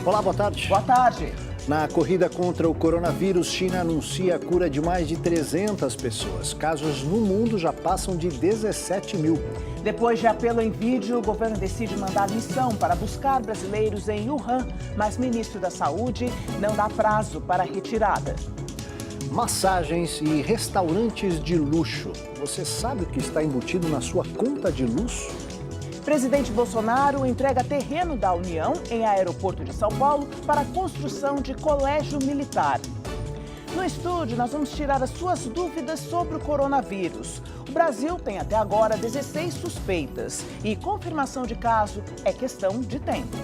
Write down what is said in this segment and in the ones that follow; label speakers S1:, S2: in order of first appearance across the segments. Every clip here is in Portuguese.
S1: Olá, boa tarde.
S2: Boa tarde.
S1: Na corrida contra o coronavírus, China anuncia a cura de mais de 300 pessoas. Casos no mundo já passam de 17 mil.
S2: Depois de apelo em vídeo, o governo decide mandar missão para buscar brasileiros em Wuhan, mas o ministro da Saúde não dá prazo para a retirada.
S1: Massagens e restaurantes de luxo. Você sabe o que está embutido na sua conta de luz?
S2: Presidente Bolsonaro entrega terreno da União em aeroporto de São Paulo para a construção de colégio militar. No estúdio, nós vamos tirar as suas dúvidas sobre o coronavírus. O Brasil tem até agora 16 suspeitas e confirmação de caso é questão de tempo.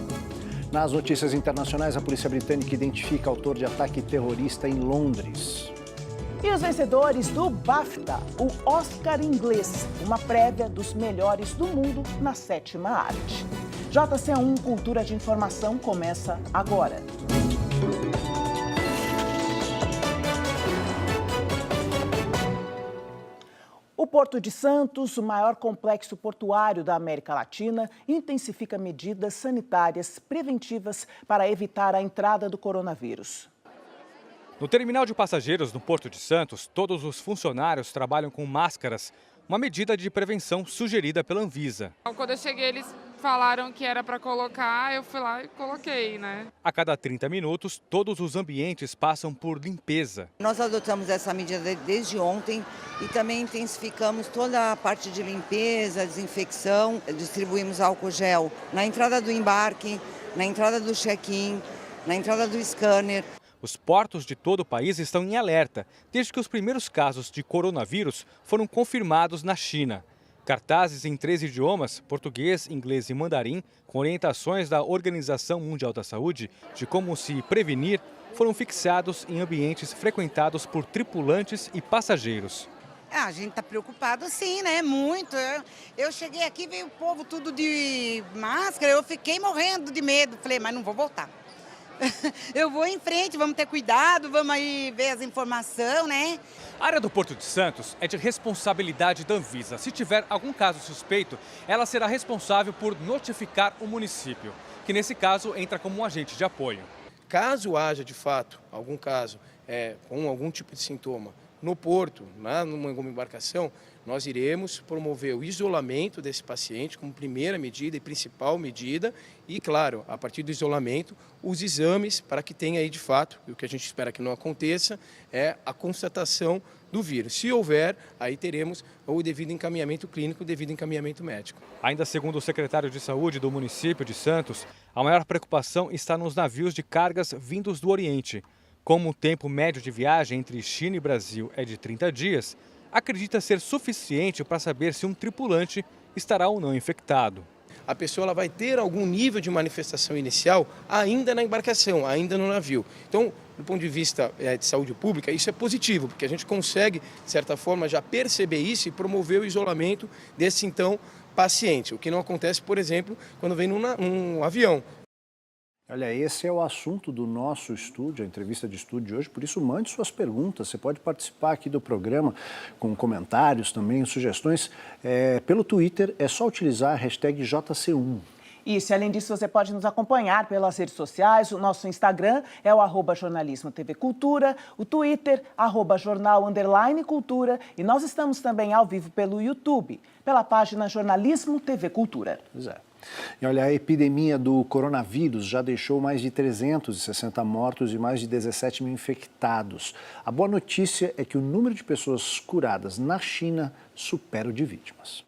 S1: Nas notícias internacionais, a polícia britânica identifica autor de ataque terrorista em Londres.
S2: E os vencedores do BAFTA, o Oscar inglês, uma prévia dos melhores do mundo na 7ª arte. JC1 Cultura de Informação começa agora. O Porto de Santos, o maior complexo portuário da América Latina, intensifica medidas sanitárias preventivas para evitar a entrada do coronavírus.
S3: No terminal de passageiros no Porto de Santos, todos os funcionários trabalham com máscaras, uma medida de prevenção sugerida pela Anvisa.
S4: Quando eu cheguei, eles falaram que era para colocar, eu fui lá e coloquei, né?
S3: A cada 30 minutos, todos os ambientes passam por limpeza.
S5: Nós adotamos essa medida desde ontem e também intensificamos toda a parte de limpeza, desinfecção. Distribuímos álcool gel na entrada do embarque, na entrada do check-in, na entrada do scanner.
S3: Os portos de todo o país estão em alerta, desde que os primeiros casos de coronavírus foram confirmados na China. Cartazes em 3 idiomas, português, inglês e mandarim, com orientações da Organização Mundial da Saúde de como se prevenir, foram fixados em ambientes frequentados por tripulantes e passageiros.
S6: A gente está preocupado sim, né? Muito. Eu cheguei aqui, veio o povo tudo de máscara, eu fiquei morrendo de medo. Falei, mas não vou voltar. Eu vou em frente, vamos ter cuidado, vamos aí ver as informações, né?
S3: A área do Porto de Santos é de responsabilidade da Anvisa. Se tiver algum caso suspeito, ela será responsável por notificar o município, que nesse caso entra como um agente de apoio.
S7: Caso haja, de fato, algum caso com algum tipo de sintoma no porto, numa alguma embarcação, nós iremos promover o isolamento desse paciente como primeira medida e principal medida e, claro, a partir do isolamento, os exames para que tenha aí, de fato, e o que a gente espera que não aconteça, é a constatação do vírus. Se houver, aí teremos o devido encaminhamento clínico, o devido encaminhamento médico.
S3: Ainda segundo o secretário de Saúde do município de Santos, a maior preocupação está nos navios de cargas vindos do Oriente. Como o tempo médio de viagem entre China e Brasil é de 30 dias, acredita ser suficiente para saber se um tripulante estará ou não infectado.
S7: A pessoa ela vai ter algum nível de manifestação inicial ainda na embarcação, ainda no navio. Então, do ponto de vista de saúde pública, isso é positivo, porque a gente consegue, de certa forma, já perceber isso e promover o isolamento desse, então, paciente. O que não acontece, por exemplo, quando vem num avião.
S1: Olha, esse é o assunto do nosso estúdio, a entrevista de estúdio de hoje, por isso mande suas perguntas. Você pode participar aqui do programa com comentários também, sugestões. Pelo Twitter é só utilizar a hashtag JC1.
S2: Isso, e além disso, você pode nos acompanhar pelas redes sociais. O nosso Instagram é o @jornalismo TV Cultura, o Twitter, @jornal_cultura. E nós estamos também ao vivo pelo YouTube, pela página Jornalismo TV Cultura.
S1: Pois é. E olha, a epidemia do coronavírus já deixou mais de 360 mortos e mais de 17 mil infectados. A boa notícia é que o número de pessoas curadas na China supera o de vítimas.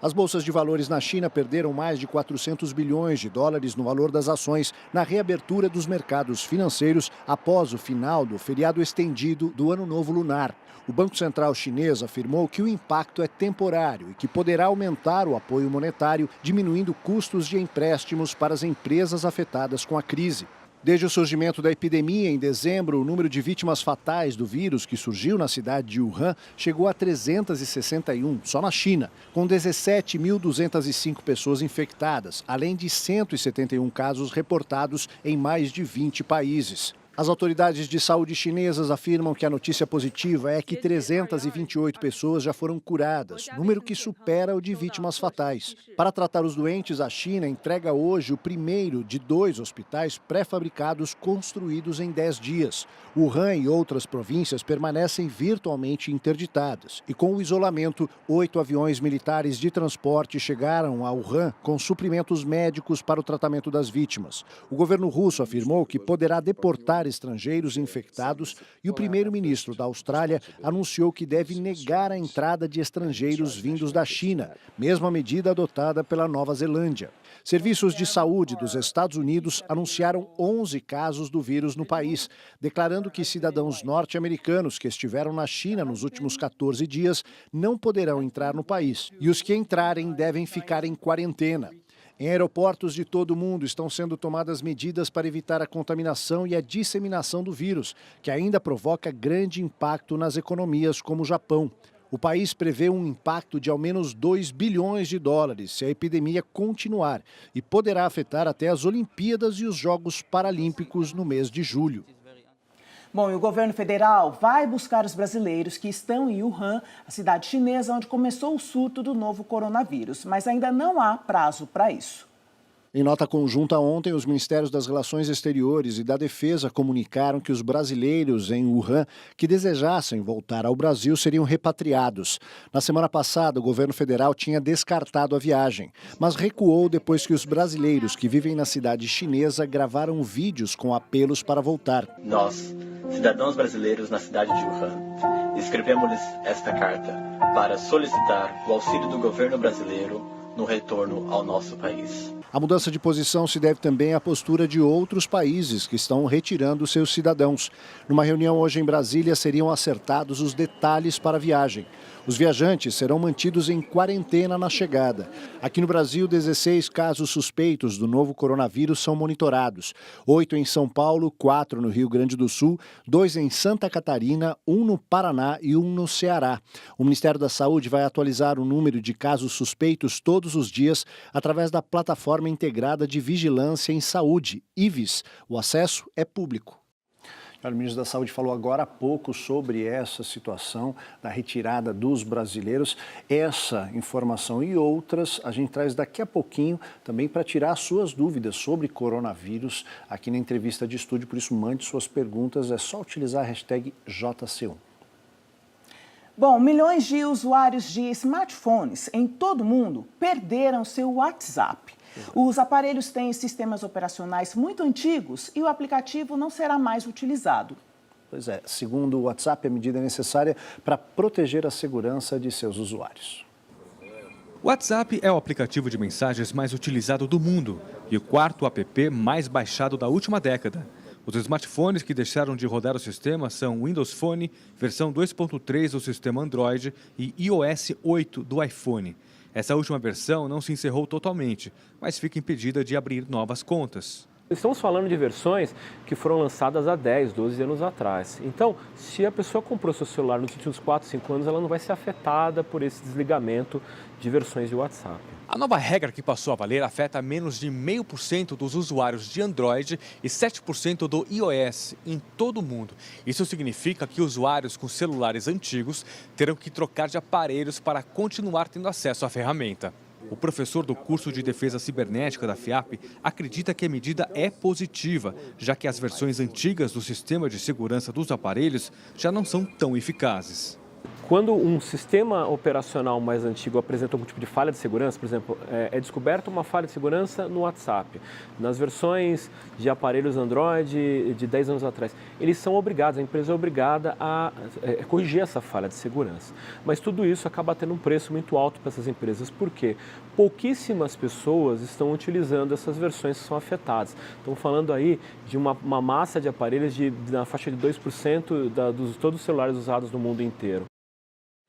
S1: As bolsas de valores na China perderam mais de 400 bilhões de dólares no valor das ações na reabertura dos mercados financeiros após o final do feriado estendido do Ano Novo Lunar. O Banco Central chinês afirmou que o impacto é temporário e que poderá aumentar o apoio monetário, diminuindo custos de empréstimos para as empresas afetadas com a crise. Desde o surgimento da epidemia, em dezembro, o número de vítimas fatais do vírus que surgiu na cidade de Wuhan chegou a 361, só na China, com 17.205 pessoas infectadas, além de 171 casos reportados em mais de 20 países. As autoridades de saúde chinesas afirmam que a notícia positiva é que 328 pessoas já foram curadas, número que supera o de vítimas fatais. Para tratar os doentes, a China entrega hoje o primeiro de 2 hospitais pré-fabricados construídos em 10 dias. Wuhan e outras províncias permanecem virtualmente interditadas. E com o isolamento, 8 aviões militares de transporte chegaram a Wuhan com suprimentos médicos para o tratamento das vítimas. O governo russo afirmou que poderá deportar estrangeiros infectados e o primeiro-ministro da Austrália anunciou que deve negar a entrada de estrangeiros vindos da China, mesma medida adotada pela Nova Zelândia. Serviços de saúde dos Estados Unidos anunciaram 11 casos do vírus no país, declarando que cidadãos norte-americanos que estiveram na China nos últimos 14 dias não poderão entrar no país e os que entrarem devem ficar em quarentena. Em aeroportos de todo o mundo estão sendo tomadas medidas para evitar a contaminação e a disseminação do vírus, que ainda provoca grande impacto nas economias como o Japão. O país prevê um impacto de ao menos 2 bilhões de dólares se a epidemia continuar e poderá afetar até as Olimpíadas e os Jogos Paralímpicos no mês de julho.
S2: Bom, e o governo federal vai buscar os brasileiros que estão em Wuhan, a cidade chinesa onde começou o surto do novo coronavírus, mas ainda não há prazo para isso.
S1: Em nota conjunta ontem, os Ministérios das Relações Exteriores e da Defesa comunicaram que os brasileiros em Wuhan que desejassem voltar ao Brasil seriam repatriados. Na semana passada, o governo federal tinha descartado a viagem, mas recuou depois que os brasileiros que vivem na cidade chinesa gravaram vídeos com apelos para voltar.
S8: Nós, cidadãos brasileiros na cidade de Wuhan, escrevemos-lhes esta carta para solicitar o auxílio do governo brasileiro no retorno ao nosso país.
S1: A mudança de posição se deve também à postura de outros países que estão retirando seus cidadãos. Numa reunião hoje em Brasília, seriam acertados os detalhes para a viagem. Os viajantes serão mantidos em quarentena na chegada. Aqui no Brasil, 16 casos suspeitos do novo coronavírus são monitorados. 8 em São Paulo, 4 no Rio Grande do Sul, 2 em Santa Catarina, 1 no Paraná e 1 no Ceará. O Ministério da Saúde vai atualizar o número de casos suspeitos todos os dias através da Plataforma Integrada de Vigilância em Saúde, IVES. O acesso é público. O ministro da Saúde falou agora há pouco sobre essa situação da retirada dos brasileiros. Essa informação e outras a gente traz daqui a pouquinho também para tirar suas dúvidas sobre coronavírus aqui na entrevista de estúdio. Por isso, mande suas perguntas, é só utilizar a hashtag JC1.
S2: Bom, milhões de usuários de smartphones em todo o mundo perderam seu WhatsApp. Os aparelhos têm sistemas operacionais muito antigos e o aplicativo não será mais utilizado.
S1: Pois é, segundo o WhatsApp, a medida é necessária para proteger a segurança de seus usuários.
S3: O WhatsApp é o aplicativo de mensagens mais utilizado do mundo e o quarto app mais baixado da última década. Os smartphones que deixaram de rodar o sistema são Windows Phone, versão 2.3 do sistema Android e iOS 8 do iPhone. Essa última versão não se encerrou totalmente, mas fica impedida de abrir novas contas.
S9: Estamos falando de versões que foram lançadas há 10, 12 anos atrás. Então, se a pessoa comprou seu celular nos últimos 4, 5 anos, ela não vai ser afetada por esse desligamento de versões de WhatsApp.
S3: A nova regra que passou a valer afeta menos de 0,5% dos usuários de Android e 7% do iOS em todo o mundo. Isso significa que usuários com celulares antigos terão que trocar de aparelhos para continuar tendo acesso à ferramenta. O professor do curso de defesa cibernética da FIAP acredita que a medida é positiva, já que as versões antigas do sistema de segurança dos aparelhos já não são tão eficazes.
S9: Quando um sistema operacional mais antigo apresenta algum tipo de falha de segurança, por exemplo, é descoberta uma falha de segurança no WhatsApp, nas versões de aparelhos Android de 10 anos atrás, eles são obrigados, a empresa é obrigada a corrigir essa falha de segurança. Mas tudo isso acaba tendo um preço muito alto para essas empresas, porque pouquíssimas pessoas estão utilizando essas versões que são afetadas. Estamos falando aí de uma massa de aparelhos na faixa de 2% de todos os celulares usados no mundo inteiro.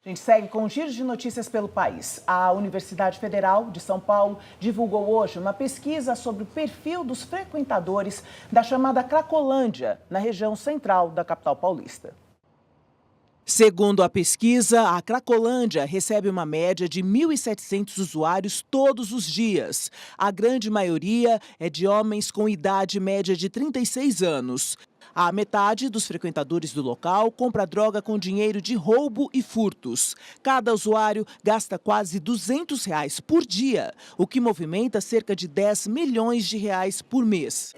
S2: A gente segue com um giro de notícias pelo país. A Universidade Federal de São Paulo divulgou hoje uma pesquisa sobre o perfil dos frequentadores da chamada Cracolândia, na região central da capital paulista. Segundo a pesquisa, a Cracolândia recebe uma média de 1.700 usuários todos os dias. A grande maioria é de homens com idade média de 36 anos. A metade dos frequentadores do local compra droga com dinheiro de roubo e furtos. Cada usuário gasta quase R$200 por dia, o que movimenta cerca de R$10 milhões por mês.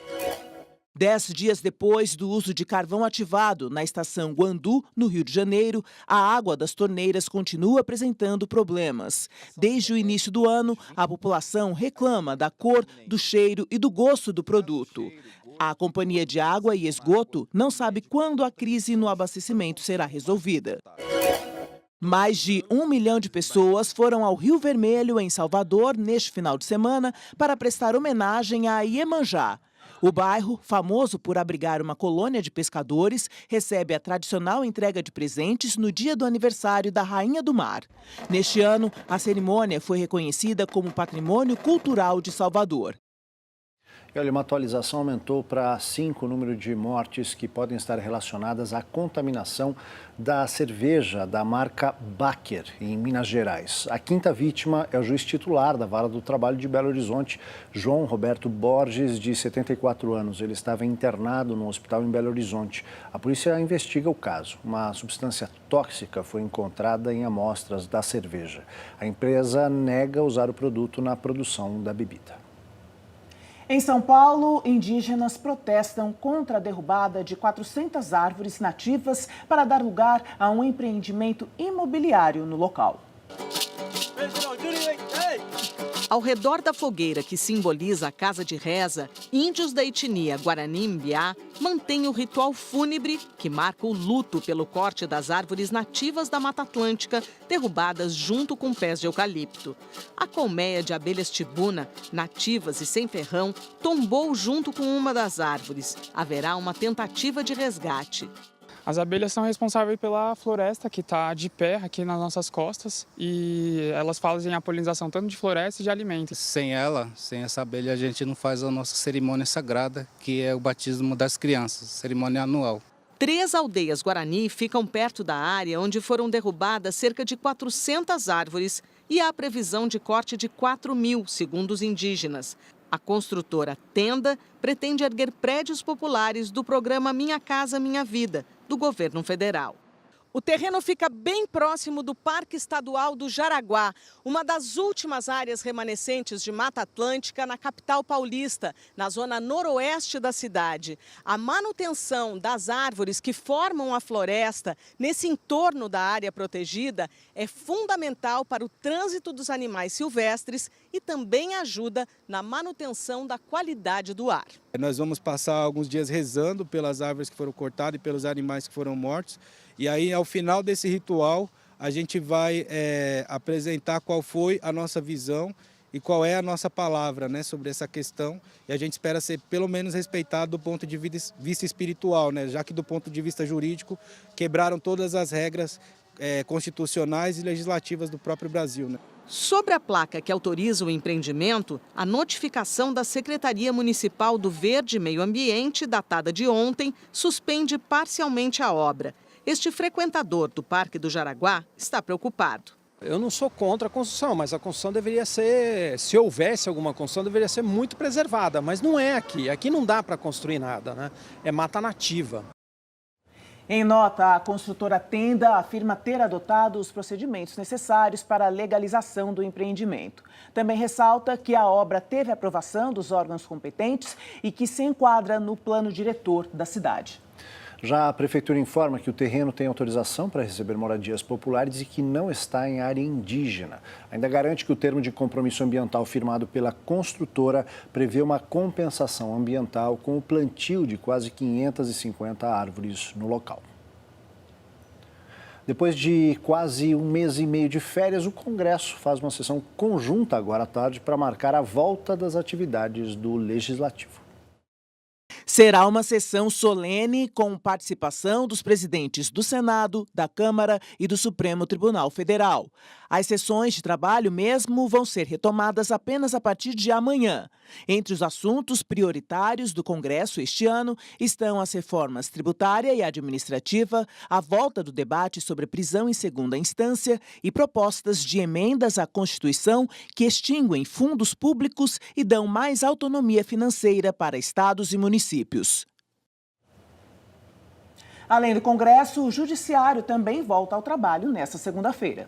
S2: 10 dias depois do uso de carvão ativado na estação Guandu, no Rio de Janeiro, a água das torneiras continua apresentando problemas. Desde o início do ano, a população reclama da cor, do cheiro e do gosto do produto. A Companhia de Água e Esgoto não sabe quando a crise no abastecimento será resolvida. Mais de 1 milhão de pessoas foram ao Rio Vermelho, em Salvador, neste final de semana, para prestar homenagem a Iemanjá. O bairro, famoso por abrigar uma colônia de pescadores, recebe a tradicional entrega de presentes no dia do aniversário da Rainha do Mar. Neste ano, a cerimônia foi reconhecida como Patrimônio Cultural de Salvador.
S1: E olha, uma atualização aumentou para 5 o número de mortes que podem estar relacionadas à contaminação da cerveja da marca Baker, em Minas Gerais. A quinta vítima é o juiz titular da Vara do Trabalho de Belo Horizonte, João Roberto Borges, de 74 anos. Ele estava internado no hospital em Belo Horizonte. A polícia investiga o caso. Uma substância tóxica foi encontrada em amostras da cerveja. A empresa nega usar o produto na produção da bebida.
S2: Em São Paulo, indígenas protestam contra a derrubada de 400 árvores nativas para dar lugar a um empreendimento imobiliário no local.
S10: Ao redor da fogueira que simboliza a casa de reza, índios da etnia Guarani-Mbiá mantêm o ritual fúnebre que marca o luto pelo corte das árvores nativas da Mata Atlântica, derrubadas junto com pés de eucalipto. A colmeia de abelhas tibuna, nativas e sem ferrão, tombou junto com uma das árvores. Haverá uma tentativa de resgate.
S11: As abelhas são responsáveis pela floresta que está de pé aqui nas nossas costas e elas fazem a polinização tanto de floresta e de alimentos.
S12: Sem essa abelha, a gente não faz a nossa cerimônia sagrada, que é o batismo das crianças, cerimônia anual.
S10: 3 aldeias Guarani ficam perto da área onde foram derrubadas cerca de 400 árvores e há previsão de corte de 4.000, segundo os indígenas. A construtora Tenda pretende erguer prédios populares do programa Minha Casa Minha Vida, do governo federal. O terreno fica bem próximo do Parque Estadual do Jaraguá, uma das últimas áreas remanescentes de Mata Atlântica na capital paulista, na zona noroeste da cidade. A manutenção das árvores que formam a floresta nesse entorno da área protegida é fundamental para o trânsito dos animais silvestres e também ajuda na manutenção da qualidade do ar.
S7: Nós vamos passar alguns dias rezando pelas árvores que foram cortadas e pelos animais que foram mortos. E aí, ao final desse ritual, a gente vai apresentar qual foi a nossa visão e qual é a nossa palavra, né, sobre essa questão. E a gente espera ser pelo menos respeitado do ponto de vista espiritual, né, já que do ponto de vista jurídico quebraram todas as regras constitucionais e legislativas do próprio Brasil, né.
S10: Sobre a placa que autoriza o empreendimento, a notificação da Secretaria Municipal do Verde e Meio Ambiente, datada de ontem, suspende parcialmente a obra. Este frequentador do Parque do Jaraguá está preocupado.
S13: Eu não sou contra a construção, mas a construção deveria ser, se houvesse alguma construção, deveria ser muito preservada. Mas não é aqui. Aqui não dá para construir nada, né? É mata nativa.
S2: Em nota, a construtora Tenda afirma ter adotado os procedimentos necessários para a legalização do empreendimento. Também ressalta que a obra teve aprovação dos órgãos competentes e que se enquadra no plano diretor da cidade.
S1: Já a Prefeitura informa que o terreno tem autorização para receber moradias populares e que não está em área indígena. Ainda garante que o termo de compromisso ambiental firmado pela construtora prevê uma compensação ambiental com o plantio de quase 550 árvores no local. Depois de quase 1 mês e meio de férias, o Congresso faz uma sessão conjunta agora à tarde para marcar a volta das atividades do Legislativo.
S2: Será uma sessão solene com participação dos presidentes do Senado, da Câmara e do Supremo Tribunal Federal. As sessões de trabalho mesmo vão ser retomadas apenas a partir de amanhã. Entre os assuntos prioritários do Congresso este ano estão as reformas tributária e administrativa, a volta do debate sobre prisão em segunda instância e propostas de emendas à Constituição que extinguem fundos públicos e dão mais autonomia financeira para estados e municípios. Além do Congresso, o Judiciário também volta ao trabalho nesta segunda-feira.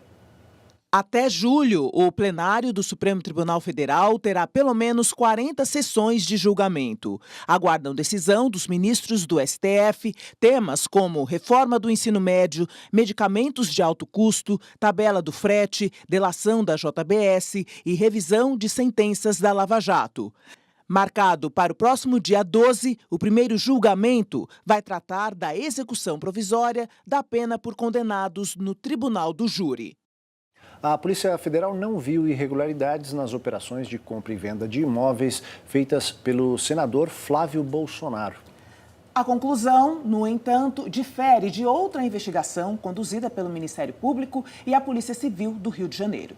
S2: Até julho, o plenário do Supremo Tribunal Federal terá pelo menos 40 sessões de julgamento. Aguardam decisão dos ministros do STF, temas como reforma do ensino médio, medicamentos de alto custo, tabela do frete, delação da JBS e revisão de sentenças da Lava Jato. Marcado para o próximo dia 12, o primeiro julgamento vai tratar da execução provisória da pena por condenados no Tribunal do Júri.
S1: A Polícia Federal não viu irregularidades nas operações de compra e venda de imóveis feitas pelo senador Flávio Bolsonaro.
S2: A conclusão, no entanto, difere de outra investigação conduzida pelo Ministério Público e a Polícia Civil do Rio de Janeiro.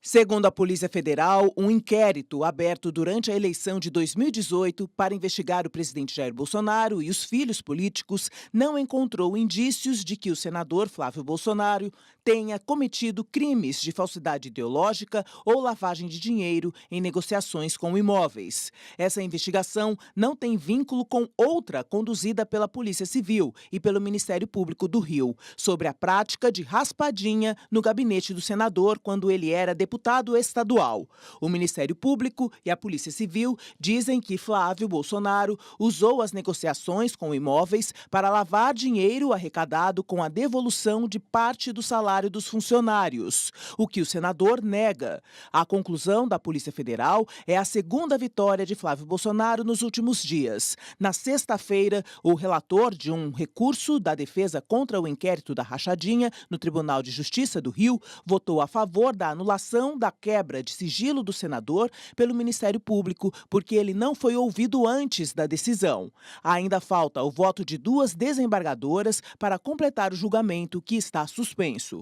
S2: Segundo a Polícia Federal, um inquérito aberto durante a eleição de 2018 para investigar o presidente Jair Bolsonaro e os filhos políticos não encontrou indícios de que o senador Flávio Bolsonaro tenha cometido crimes de falsidade ideológica ou lavagem de dinheiro em negociações com imóveis. Essa investigação não tem vínculo com outra conduzida pela Polícia Civil e pelo Ministério Público do Rio, sobre a prática de raspadinha no gabinete do senador quando ele era deputado estadual. O Ministério Público e a Polícia Civil dizem que Flávio Bolsonaro usou as negociações com imóveis para lavar dinheiro arrecadado com a devolução de parte do salário dos funcionários, o que o senador nega. A conclusão da Polícia Federal é a segunda vitória de Flávio Bolsonaro nos últimos dias. Na sexta-feira, o relator de um recurso da defesa contra o inquérito da rachadinha no Tribunal de Justiça do Rio votou a favor da anulação da quebra de sigilo do senador pelo Ministério Público, porque ele não foi ouvido antes da decisão. Ainda falta o voto de duas desembargadoras para completar o julgamento, que está suspenso.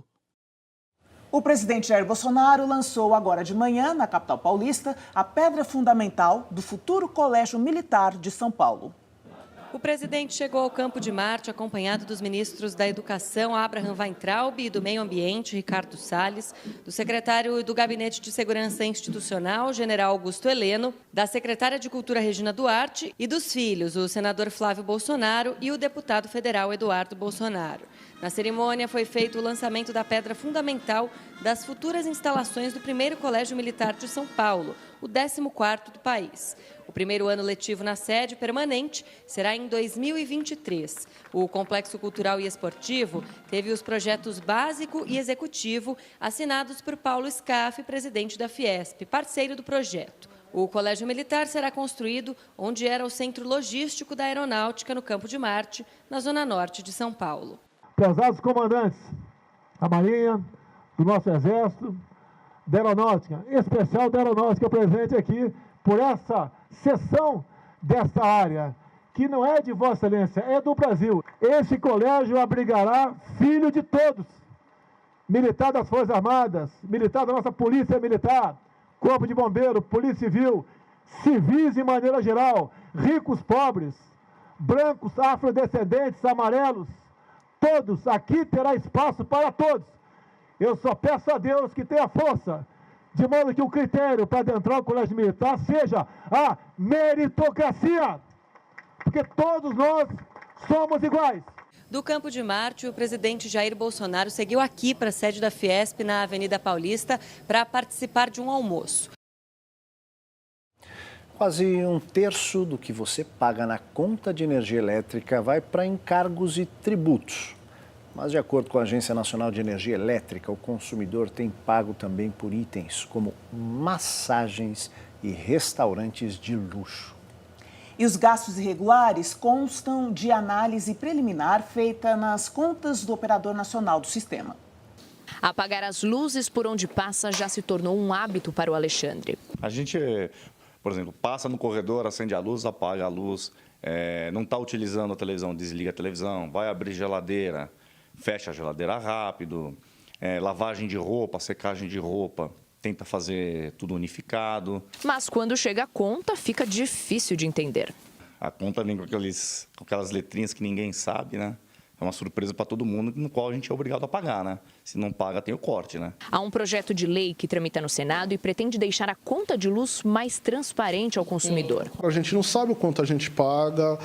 S2: O presidente Jair Bolsonaro lançou agora de manhã, na capital paulista, a pedra fundamental do futuro Colégio Militar de São Paulo.
S14: O presidente chegou ao Campo de Marte acompanhado dos ministros da Educação, Abraham Weintraub, e do Meio Ambiente, Ricardo Salles, do secretário do Gabinete de Segurança Institucional, general Augusto Heleno, da secretária de Cultura, Regina Duarte, e dos filhos, o senador Flávio Bolsonaro e o deputado federal Eduardo Bolsonaro. Na cerimônia foi feito o lançamento da pedra fundamental das futuras instalações do primeiro Colégio Militar de São Paulo, o 14º do país. O primeiro ano letivo na sede permanente será em 2023. O Complexo Cultural e Esportivo teve os projetos básico e executivo assinados por Paulo Scaff, presidente da Fiesp, parceiro do projeto. O Colégio Militar será construído onde era o centro logístico da Aeronáutica, no Campo de Marte, na zona norte de São Paulo.
S15: Prezados comandantes da Marinha, do nosso Exército, da Aeronáutica, em especial da Aeronáutica presente aqui, por essa cessão dessa área, que não é de Vossa Excelência, é do Brasil. Esse colégio abrigará filho de todos, militar das Forças Armadas, militar da nossa Polícia Militar, Corpo de Bombeiro, Polícia Civil, civis de maneira geral, ricos, pobres, brancos, afrodescendentes, amarelos, todos, aqui terá espaço para todos. Eu só peço a Deus que tenha força, de modo que o critério para adentrar o Colégio Militar seja a meritocracia, porque todos nós somos iguais.
S14: Do Campo de Marte, o presidente Jair Bolsonaro seguiu aqui para a sede da Fiesp, na Avenida Paulista, para participar de um almoço.
S1: Quase um terço do que você paga na conta de energia elétrica vai para encargos e tributos. Mas, de acordo com a Agência Nacional de Energia Elétrica, o consumidor tem pago também por itens como massagens e restaurantes de luxo.
S2: E os gastos irregulares constam de análise preliminar feita nas contas do Operador Nacional do Sistema.
S16: Apagar as luzes por onde passa já se tornou um hábito para o Alexandre.
S17: A gente,
S16: por exemplo, passa no corredor, acende a luz, apaga a luz, não está utilizando a televisão, desliga a televisão, vai abrir geladeira, fecha a geladeira rápido, lavagem de roupa, secagem de roupa, tenta fazer tudo unificado.
S17: Mas quando chega a conta, fica difícil de entender.
S16: A conta vem com aquelas letrinhas que ninguém sabe, né? É uma surpresa para todo mundo, no qual a gente é obrigado a pagar, né? Se não paga, tem o corte, né?
S17: Há um projeto de lei que tramita no Senado e pretende deixar a conta de luz mais transparente ao consumidor.
S18: A gente não sabe o quanto a gente paga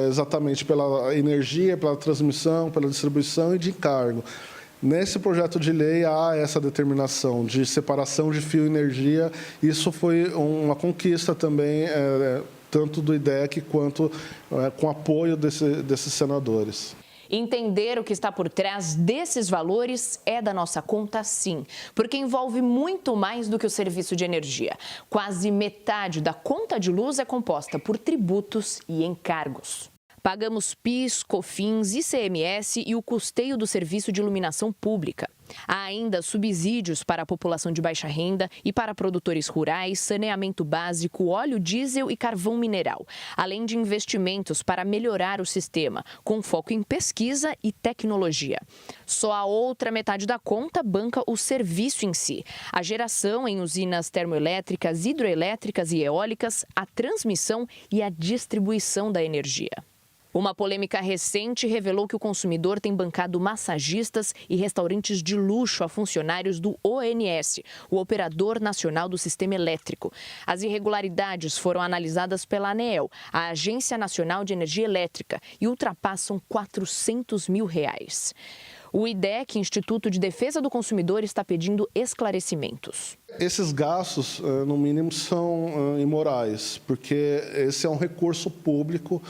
S18: exatamente pela energia, pela transmissão, pela distribuição e de encargo. Nesse projeto de lei há essa determinação de separação de fio e energia. Isso foi uma conquista também, tanto do IDEC quanto com apoio desses senadores.
S17: Entender o que está por trás desses valores é da nossa conta, sim, porque envolve muito mais do que o serviço de energia. Quase metade da conta de luz é composta por tributos e encargos. Pagamos PIS, COFINS, ICMS e o custeio do serviço de iluminação pública. Há ainda subsídios para a população de baixa renda e para produtores rurais, saneamento básico, óleo diesel e carvão mineral, além de investimentos para melhorar o sistema, com foco em pesquisa e tecnologia. Só a outra metade da conta banca o serviço em si, a geração em usinas termoelétricas, hidroelétricas e eólicas, a transmissão e a distribuição da energia. Uma polêmica recente revelou que o consumidor tem bancado massagistas e restaurantes de luxo a funcionários do ONS, o Operador Nacional do Sistema Elétrico. As irregularidades foram analisadas pela ANEEL, a Agência Nacional de Energia Elétrica, e ultrapassam R$400 mil. O IDEC, Instituto de Defesa do Consumidor, está pedindo esclarecimentos.
S18: Esses gastos, no mínimo, são imorais, porque esse é um recurso público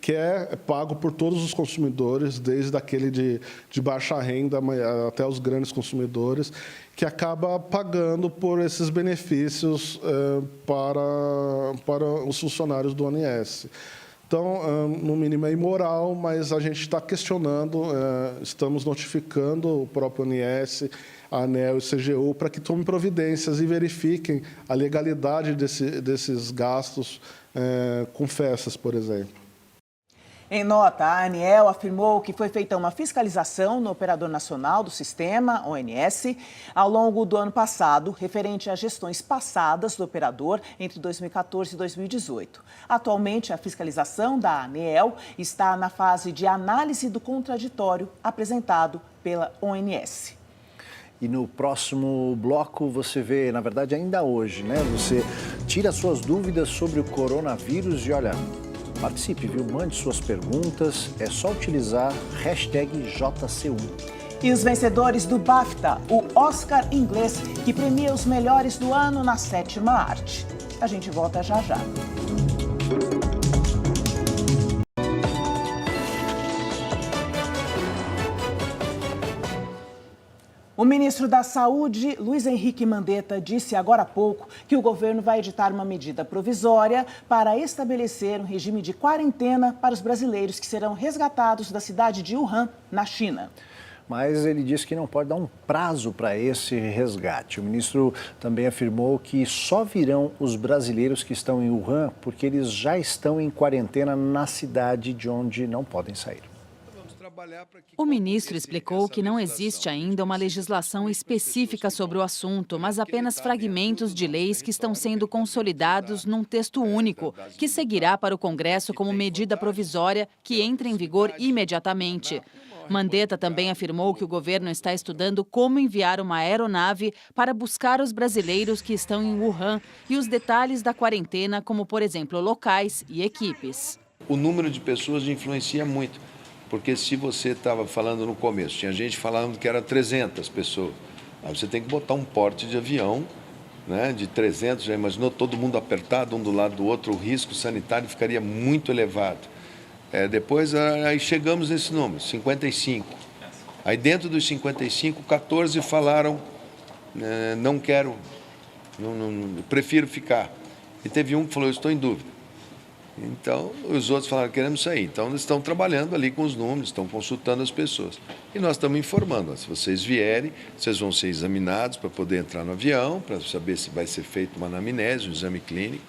S18: que é pago por todos os consumidores, desde aquele de baixa renda até os grandes consumidores, que acaba pagando por esses benefícios para os funcionários do ONS. Então, no mínimo é imoral, mas a gente está questionando, estamos notificando o próprio ONS, a ANEEL e o CGU para que tomem providências e verifiquem a legalidade desses gastos com festas, por exemplo.
S2: Em nota, a ANEEL afirmou que foi feita uma fiscalização no Operador Nacional do Sistema, ONS, ao longo do ano passado, referente às gestões passadas do operador entre 2014 e 2018. Atualmente, a fiscalização da ANEEL está na fase de análise do contraditório apresentado pela ONS.
S1: E no próximo bloco você vê, na verdade ainda hoje, né? Você tira suas dúvidas sobre o coronavírus e olha, participe, viu? Mande suas perguntas, é só utilizar #JC1.
S2: E os vencedores do BAFTA, o Oscar inglês, que premia os melhores do ano na 7ª arte. A gente volta já já. O ministro da Saúde, Luiz Henrique Mandetta, disse agora há pouco que o governo vai editar uma medida provisória para estabelecer um regime de quarentena para os brasileiros que serão resgatados da cidade de Wuhan, na China.
S1: Mas ele disse que não pode dar um prazo para esse resgate. O ministro também afirmou que só virão os brasileiros que estão em Wuhan porque eles já estão em quarentena na cidade de onde não podem sair.
S19: O ministro explicou que não existe ainda uma legislação específica sobre o assunto, mas apenas fragmentos de leis que estão sendo consolidados num texto único, que seguirá para o Congresso como medida provisória que entra em vigor imediatamente. Mandetta também afirmou que o governo está estudando como enviar uma aeronave para buscar os brasileiros que estão em Wuhan e os detalhes da quarentena, como, por exemplo, locais e equipes.
S20: O número de pessoas influencia muito. Porque se você estava falando no começo, tinha gente falando que era 300 pessoas. Aí você tem que botar um porte de avião, né, de 300, já imaginou todo mundo apertado, um do lado do outro, o risco sanitário ficaria muito elevado. Depois, aí chegamos nesse número, 55. Aí dentro dos 55, 14 falaram, não quero, prefiro ficar. E teve um que falou, eu estou em dúvida. Então, os outros falaram, queremos sair. Então, eles estão trabalhando ali com os números, estão consultando as pessoas. E nós estamos informando, se vocês vierem, vocês vão ser examinados para poder entrar no avião, para saber se vai ser feito uma anamnese, um exame clínico.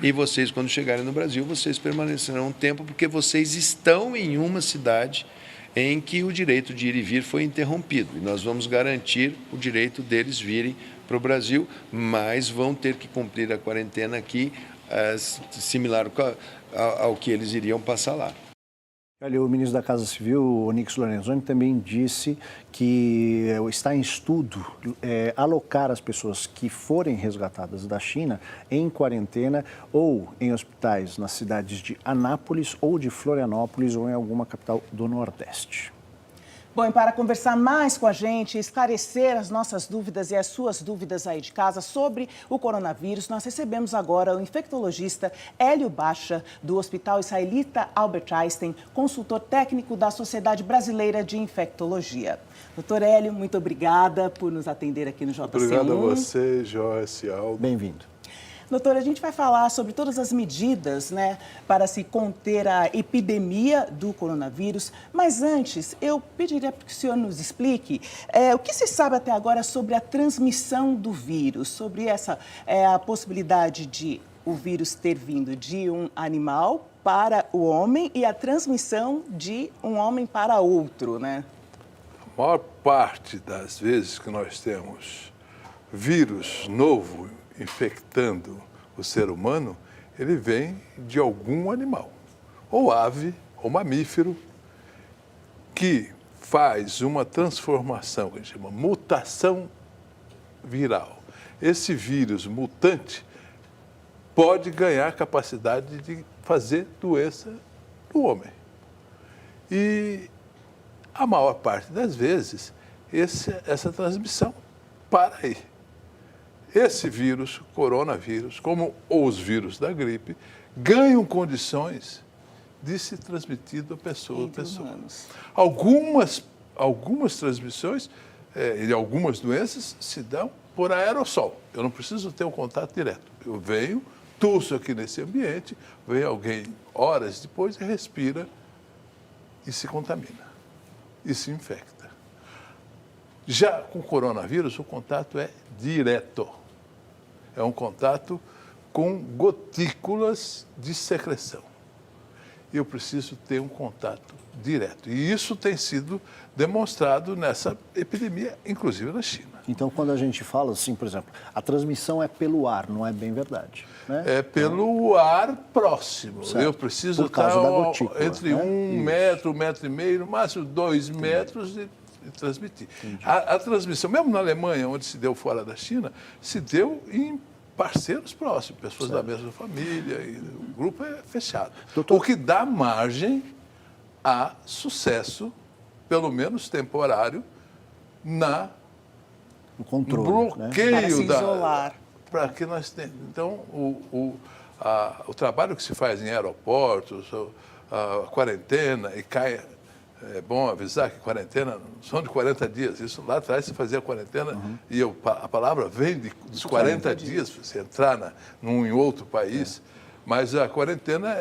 S20: E vocês, quando chegarem no Brasil, vocês permanecerão um tempo, porque vocês estão em uma cidade em que o direito de ir e vir foi interrompido. E nós vamos garantir o direito deles virem para o Brasil, mas vão ter que cumprir a quarentena aqui, similar ao que eles iriam passar lá.
S1: Olha, o ministro da Casa Civil, Onyx Lorenzoni, também disse que está em estudo alocar as pessoas que forem resgatadas da China em quarentena ou em hospitais nas cidades de Anápolis ou de Florianópolis ou em alguma capital do Nordeste.
S2: Bom, e para conversar mais com a gente, esclarecer as nossas dúvidas e as suas dúvidas aí de casa sobre o coronavírus, nós recebemos agora o infectologista Hélio Bacha, do Hospital Israelita Albert Einstein, consultor técnico da Sociedade Brasileira de Infectologia. Doutor Hélio, muito obrigada por nos atender aqui no JC1.
S21: Obrigado a você, Joyce Aldo.
S1: Bem-vindo.
S2: Doutora, a gente vai falar sobre todas as medidas, né, para se conter a epidemia do coronavírus. Mas antes, eu pediria para que o senhor nos explique o que se sabe até agora sobre a transmissão do vírus, sobre a possibilidade de o vírus ter vindo de um animal para o homem e a transmissão de um homem para outro, né?
S21: A maior parte das vezes que nós temos vírus novo infectando o ser humano, ele vem de algum animal, ou ave, ou mamífero, que faz uma transformação, que a gente chama mutação viral. Esse vírus mutante pode ganhar capacidade de fazer doença no homem. E a maior parte das vezes, essa transmissão para aí. Esse vírus, coronavírus, como os vírus da gripe, ganham condições de se transmitir da pessoa a pessoa. Algumas transmissões e algumas doenças se dão por aerossol. Eu não preciso ter um contato direto. Eu venho, tuço aqui nesse ambiente, vem alguém horas depois e respira e se contamina e se infecta. Já com o coronavírus, o contato é direto. É um contato com gotículas de secreção. Eu preciso ter um contato direto. E isso tem sido demonstrado nessa epidemia, inclusive na China.
S1: Então, quando a gente fala assim, por exemplo, a transmissão é pelo ar, não é bem verdade, né?
S21: É pelo ar próximo.
S1: Certo.
S21: Eu preciso
S1: por causa da gotícula,
S21: entre
S1: né?
S21: 1 metro, 1,5 metro, no máximo 2 metros de transmitir. A transmissão, mesmo na Alemanha, onde se deu fora da China, se deu em parceiros próximos, pessoas da mesma família, e o grupo é fechado. O que dá margem a sucesso, pelo menos temporário,
S1: no controle,
S21: bloqueio
S2: para se isolar.
S21: Para que nós tenhamos. Então, o trabalho que se faz em aeroportos, a quarentena, e cai. É bom avisar que quarentena são de 40 dias. Isso lá atrás se fazia quarentena e a palavra vem dos 40 dias para você entrar em outro país. Mas a quarentena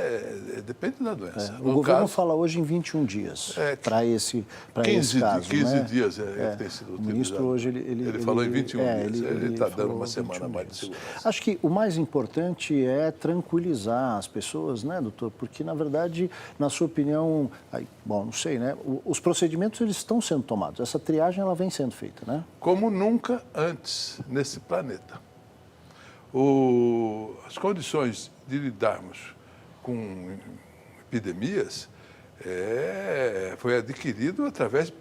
S21: depende da doença.
S1: O governo fala hoje em 21 dias para esse caso.
S21: 15 dias que tem sido utilizado.
S1: O ministro hoje ele
S21: falou em 21 dias. Ele está dando uma semana a mais de segurança.
S1: Acho que o mais importante é tranquilizar as pessoas, né, doutor? Porque, na verdade, na sua opinião, bom, não sei, né? Os procedimentos eles estão sendo tomados. Essa triagem ela vem sendo feita, né?
S21: Como nunca antes nesse planeta. As condições de lidarmos com epidemias foi adquirido através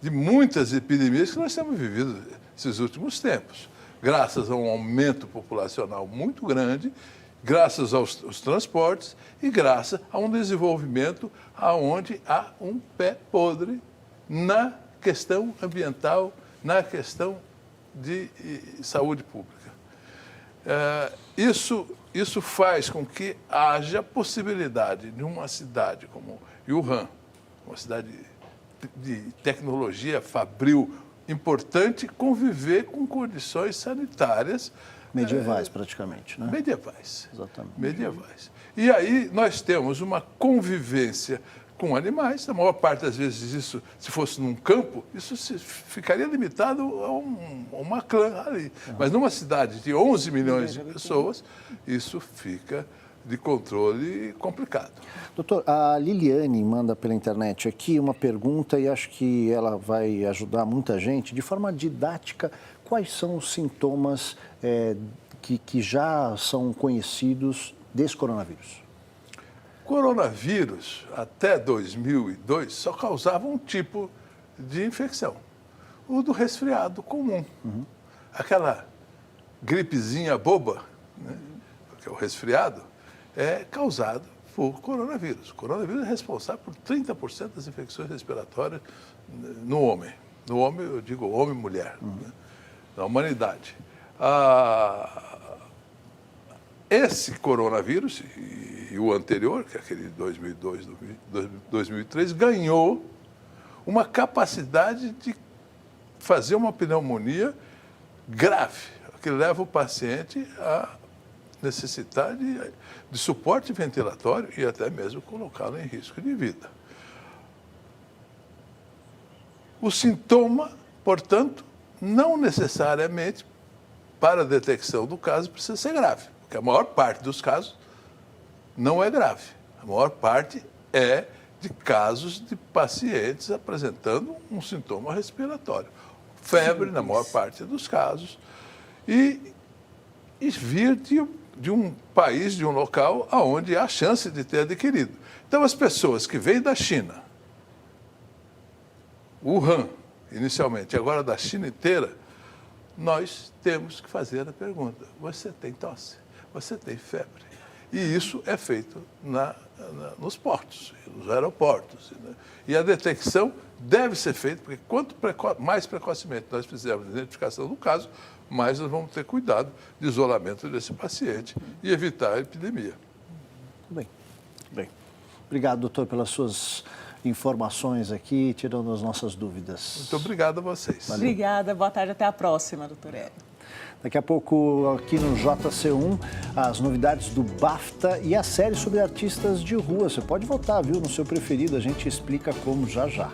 S21: de muitas epidemias que nós temos vivido esses últimos tempos, graças a um aumento populacional muito grande, graças aos transportes e graças a um desenvolvimento onde há um pé podre na questão ambiental, na questão de saúde pública. Isso faz com que haja possibilidade de uma cidade como Wuhan, uma cidade de tecnologia fabril importante, conviver com condições sanitárias
S1: Medievais, praticamente, né?
S21: Medievais.
S1: Exatamente.
S21: Medievais. E aí nós temos uma convivência com animais. A maior parte das vezes isso, se fosse num campo, isso ficaria limitado a uma clã ali. Mas numa cidade de 11 milhões de pessoas, isso fica de controle complicado.
S1: Doutor, a Liliane manda pela internet aqui uma pergunta e acho que ela vai ajudar muita gente. De forma didática, quais são os sintomas que já são conhecidos desse coronavírus?
S21: Coronavírus, até 2002, só causava um tipo de infecção, o do resfriado comum. Aquela gripezinha boba, né, que é o resfriado, é causado por coronavírus. O coronavírus é responsável por 30% das infecções respiratórias no homem. No homem, eu digo homem e mulher, né, na humanidade. Esse coronavírus e o anterior, que é aquele de 2002, 2003, ganhou uma capacidade de fazer uma pneumonia grave, que leva o paciente a necessitar de suporte ventilatório e até mesmo colocá-lo em risco de vida. O sintoma, portanto, não necessariamente para a detecção do caso precisa ser grave, porque a maior parte dos casos não é grave. A maior parte é de casos de pacientes apresentando um sintoma respiratório. Febre, na maior parte dos casos, e vir de um país, de um local, onde há chance de ter adquirido. Então, as pessoas que vêm da China, Wuhan, inicialmente, agora da China inteira, nós temos que fazer a pergunta: você tem tosse? Você tem febre? E isso é feito nos portos, nos aeroportos. Né? E a detecção deve ser feita, porque quanto mais precocemente nós fizermos a identificação do caso, mais nós vamos ter cuidado de isolamento desse paciente e evitar a epidemia.
S1: Bem. Obrigado, doutor, pelas suas informações aqui, tirando as nossas dúvidas.
S21: Muito obrigado a vocês.
S1: Valeu.
S2: Obrigada, boa tarde, até a próxima, doutor Hélio.
S1: Daqui a pouco, aqui no JC1, as novidades do BAFTA e a série sobre artistas de rua. Você pode votar, viu, no seu preferido, a gente explica como já.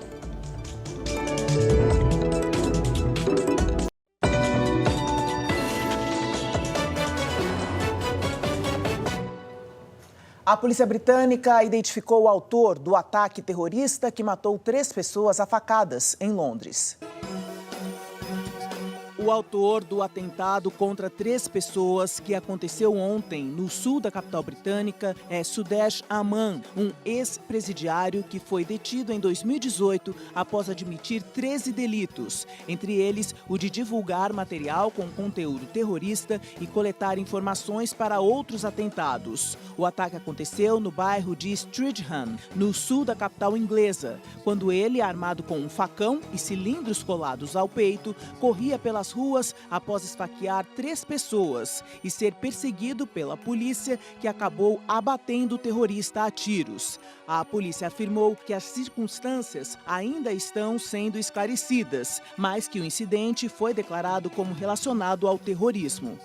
S2: A polícia britânica identificou o autor do ataque terrorista que matou 3 pessoas a facadas em Londres. O autor do atentado contra 3 pessoas que aconteceu ontem no sul da capital britânica é Sudesh Aman, um ex-presidiário que foi detido em 2018 após admitir 13 delitos, entre eles o de divulgar material com conteúdo terrorista e coletar informações para outros atentados. O ataque aconteceu no bairro de Streatham, no sul da capital inglesa, quando ele, armado com um facão e cilindros colados ao peito, corria pelas ruas após esfaquear 3 pessoas e ser perseguido pela polícia, que acabou abatendo o terrorista a tiros. A polícia afirmou que as circunstâncias ainda estão sendo esclarecidas, mas que o incidente foi declarado como relacionado ao terrorismo.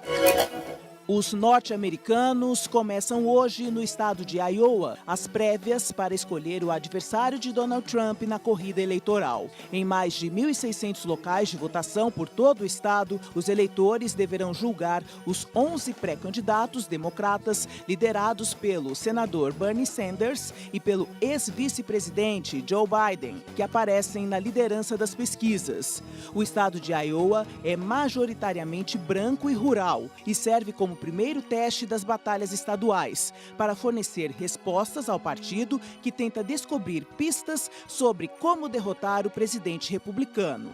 S2: Os norte-americanos começam hoje no estado de Iowa as prévias para escolher o adversário de Donald Trump na corrida eleitoral. Em mais de 1.600 locais de votação por todo o estado, os eleitores deverão julgar os 11 pré-candidatos democratas liderados pelo senador Bernie Sanders e pelo ex-vice-presidente Joe Biden, que aparecem na liderança das pesquisas. O estado de Iowa é majoritariamente branco e rural e serve como primeiro teste das batalhas estaduais, para fornecer respostas ao partido que tenta descobrir pistas sobre como derrotar o presidente republicano.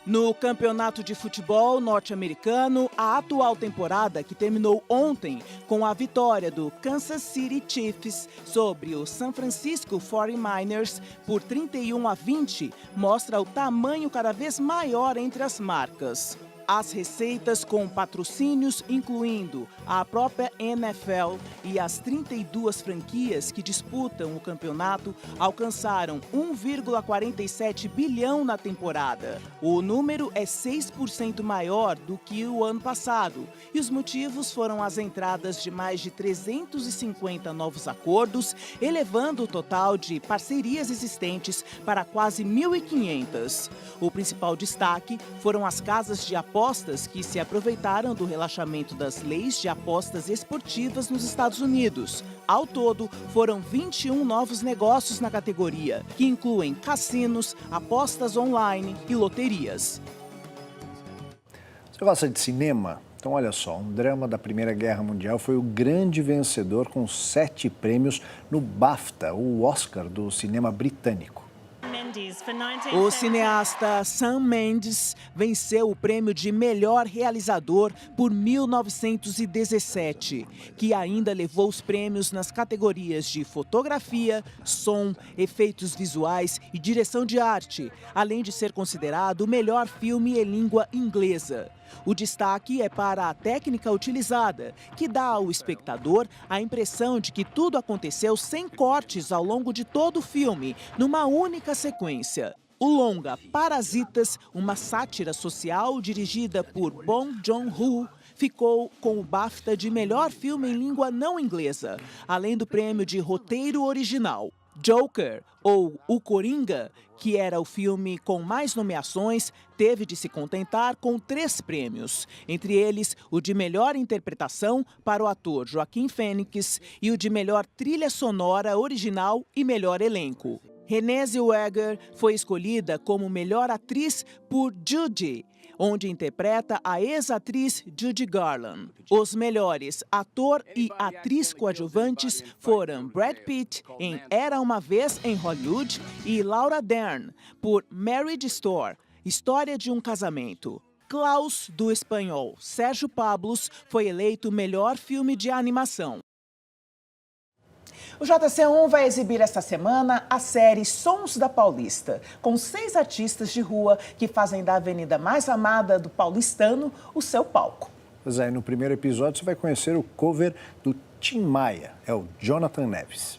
S2: No campeonato de futebol norte-americano, a atual temporada, que terminou ontem com a vitória do Kansas City Chiefs sobre o San Francisco 49ers por 31-20, mostra o tamanho cada vez maior entre as marcas. As receitas com patrocínios, incluindo a própria NFL e as 32 franquias que disputam o campeonato, alcançaram 1,47 bilhão na temporada. O número é 6% maior do que o ano passado, e os motivos foram as entradas de mais de 350 novos acordos, elevando o total de parcerias existentes para quase 1.500. O principal destaque foram as casas de apostas que se aproveitaram do relaxamento das leis de apostas esportivas nos Estados Unidos. Ao todo, foram 21 novos negócios na categoria, que incluem cassinos, apostas online e loterias.
S1: Você gosta de cinema? Então, olha só, um drama da Primeira Guerra Mundial foi o grande vencedor com 7 prêmios no BAFTA, o Oscar do cinema britânico.
S2: O cineasta Sam Mendes venceu o prêmio de melhor realizador por 1917, que ainda levou os prêmios nas categorias de fotografia, som, efeitos visuais e direção de arte, além de ser considerado o melhor filme em língua inglesa. O destaque é para a técnica utilizada, que dá ao espectador a impressão de que tudo aconteceu sem cortes ao longo de todo o filme, numa única sequência. O longa Parasitas, uma sátira social dirigida por Bong Joon-ho, ficou com o BAFTA de melhor filme em língua não inglesa, além do prêmio de roteiro original. Joker, ou O Coringa, que era o filme com mais nomeações, teve de se contentar com 3 prêmios, entre eles o de melhor interpretação para o ator Joaquin Phoenix e o de melhor trilha sonora original e melhor elenco. Renée Zellweger foi escolhida como melhor atriz por Judy, onde interpreta a ex-atriz Judy Garland. Os melhores ator e atriz coadjuvantes foram Brad Pitt, em Era Uma Vez em Hollywood, e Laura Dern, por Marriage Story, História de um Casamento. Klaus, do espanhol Sérgio Pablos, foi eleito melhor filme de animação. O JC1 vai exibir esta semana a série Sons da Paulista, com 6 artistas de rua que fazem da avenida mais amada do paulistano o seu palco.
S1: Pois é, no primeiro episódio você vai conhecer o cover do Tim Maia, é o Jonathan Neves.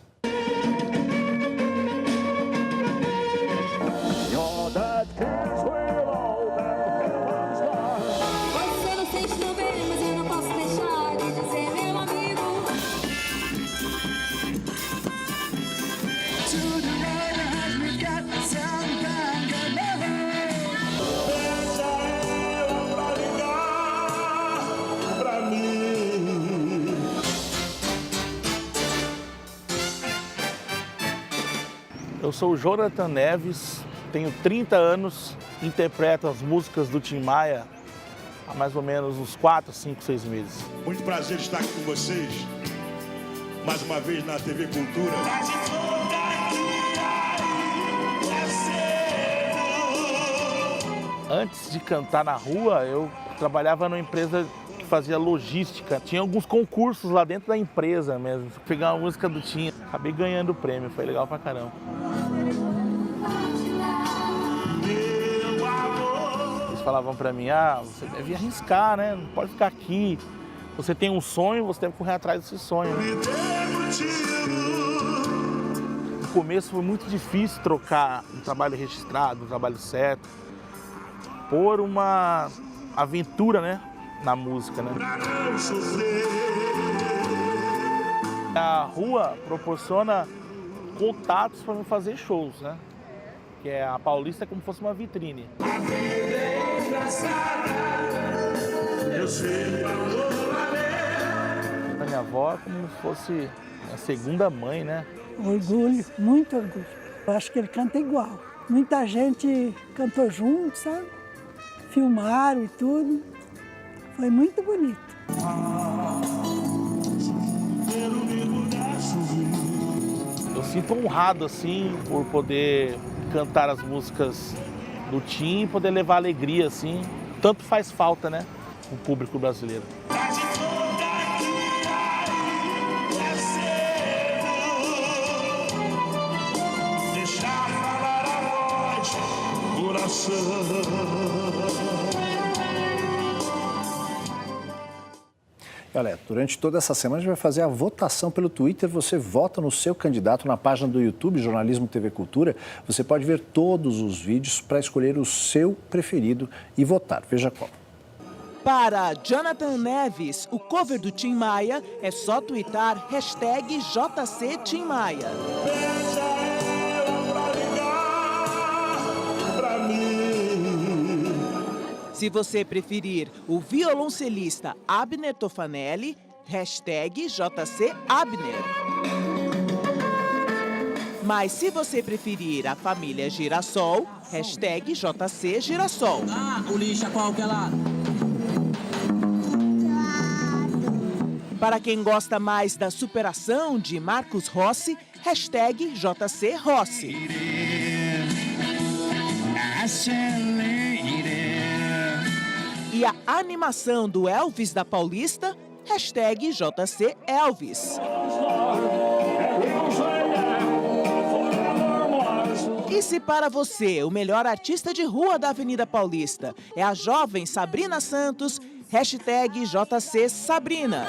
S4: Eu sou o Jonathan Neves, tenho 30 anos, interpreto as músicas do Tim Maia há mais ou menos uns 4, 5, 6 meses.
S22: Muito prazer estar aqui com vocês, mais uma vez na TV Cultura.
S4: Antes de cantar na rua, eu trabalhava numa empresa que fazia logística. Tinha alguns concursos lá dentro da empresa mesmo. Pegar uma música do Tim, acabei ganhando o prêmio, foi legal pra caramba. Eles falavam pra mim, você deve arriscar, né? Não pode ficar aqui. Você tem um sonho, você deve correr atrás desse sonho. No começo foi muito difícil trocar um trabalho registrado, um trabalho certo, por uma aventura, né, na música, né? A rua proporciona contatos para me fazer shows, né? Que é a Paulista é como se fosse uma vitrine. A minha avó é como se fosse a segunda mãe, né?
S23: Orgulho, muito orgulho. Eu acho que ele canta igual. Muita gente cantou junto, sabe? Filmaram e tudo. Foi muito bonito.
S4: Eu sinto honrado, assim, por poder cantar as músicas do Tim e poder levar alegria, assim. Tanto faz falta, né, o público brasileiro.
S1: Olha, durante toda essa semana a gente vai fazer a votação pelo Twitter. Você vota no seu candidato na página do YouTube, Jornalismo TV Cultura. Você pode ver todos os vídeos para escolher o seu preferido e votar. Veja qual.
S2: Para Jonathan Neves, o cover do Tim Maia é só twittar #JCTimMaia. Se você preferir o violoncelista Abner Tofanelli, #JCAbner. Mas se você preferir a família Girassol, #JCGirassol.
S5: O lixo a qualquer lado.
S2: Para quem gosta mais da superação de Marcos Rossi, #JCRossi. E a animação do Elvis da Paulista, #JCElvis. E se para você o melhor artista de rua da Avenida Paulista é a jovem Sabrina Santos, #JCSabrina.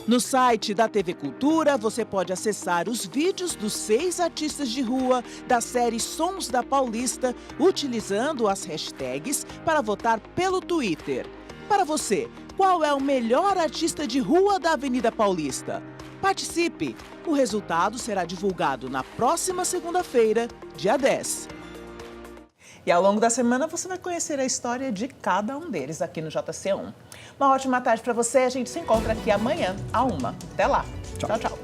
S2: No site da TV Cultura, você pode acessar os vídeos dos 6 artistas de rua da série Sons da Paulista, utilizando as hashtags para votar pelo Twitter. Para você, qual é o melhor artista de rua da Avenida Paulista? Participe! O resultado será divulgado na próxima segunda-feira, dia 10. E ao longo da semana você vai conhecer a história de cada um deles aqui no JC1. Uma ótima tarde para você. A gente se encontra aqui amanhã, à 1h. Até lá. Tchau, tchau.